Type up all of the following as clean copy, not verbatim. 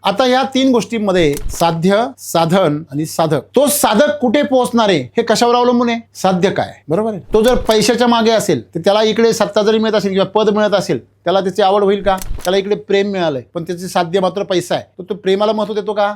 आता या तीन गोष्टींमध्ये साध्य, साधन आणि साधक. तो साधक कुठे पोहोचणार आहे हे कशावर अवलंबून आहे? साध्य काय, बरोबर आहे. तो जर पैशाच्या मागे असेल तर त्याला इकडे सत्ता जरी मिळत असेल किंवा पद मिळत असेल, त्याला त्याची आवड होईल का? त्याला इकडे प्रेम मिळालंय पण त्याचे साध्य मात्र पैसा आहे, तर तो प्रेमाला महत्व देतो का?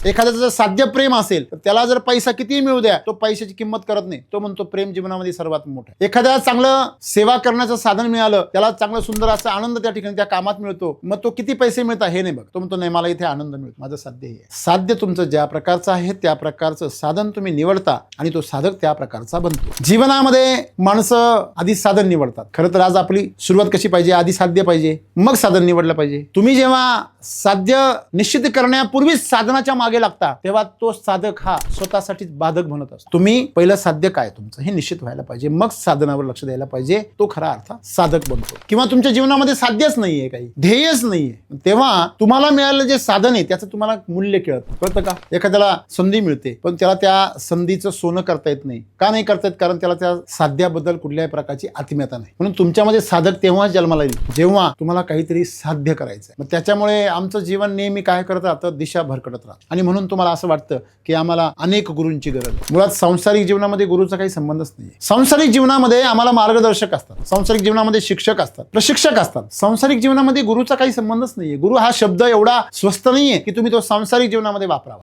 एखाद्याचं जर साध्य प्रेम असेल तर त्याला जर पैसा कितीही मिळू द्या, तो पैशाची किंमत करत नाही. तो म्हणतो प्रेम जीवनामध्ये सर्वात मोठं आहे. एखाद्या चांगलं सेवा करण्याचं साधन मिळालं, त्याला चांगलं सुंदर असा आनंद त्या ठिकाणी त्या कामात मिळतो, मग तो किती पैसे मिळतात हे नाही बघ, तो म्हणतो नाही मला इथे आनंद मिळतो, माझं साध्य हे आहे. साध्य तुमचं ज्या प्रकारचं आहे त्या प्रकारचं साधन तुम्ही निवडता आणि तो साधक त्या प्रकारचा बनतो. जीवनामध्ये माणसं आधी साधन निवडतात. खरं तर आज आपली सुरुवात कशी पाहिजे? आधी साध्य पाहिजे, मग साधन निवडलं पाहिजे. तुम्ही जेव्हा साध्य निश्चित करण्यापूर्वीच साधनाच्या मागे लागता, तेव्हा तो साधक हा स्वतःसाठीच बाधक बनत असतो. तुम्ही पहिलं साध्य काय तुमचं हे निश्चित व्हायला पाहिजे, मग साधनावर लक्ष द्यायला पाहिजे. तो खरा अर्थ साधक बनतो. किंवा तुमच्या जीवनामध्ये साध्यच नाहीये, काही ध्येयच नाहीये, तेव्हा तुम्हाला मिळालेलं जे साधन आहे त्याचं तुम्हाला मूल्य कळतं का? एखाद्याला संधी मिळते पण त्याला त्या संधीचं सोनं करता येत नाही. का नाही करता येत? कारण त्याला त्या साध्याबद्दल कुठल्याही प्रकारची आत्मीयता नाही. म्हणून तुमच्यामध्ये साधक तेव्हा जन्माला येईल जेव्हा तुम्हाला काहीतरी साध्य करायचं. मग त्याच्यामुळे आमचं जीवन नेहमी काय करत राहतं? दिशा भरकटत राहतं. आणि म्हणून तुम्हाला असं वाटतं की आम्हाला अनेक गुरूंची गरज. मुळात सांसारिक जीवनामध्ये गुरुचा काही संबंधच नाही. सांसारिक जीवनामध्ये आम्हाला मार्गदर्शक असतात, सांसारिक जीवनामध्ये शिक्षक असतात, प्रशिक्षक असतात. सांसारिक जीवनामध्ये गुरुचा काही संबंधच नाहीये. गुरु हा शब्द एवढा स्वस्त नाहीये की तुम्ही तो सांसारिक जीवनामध्ये वापरावा.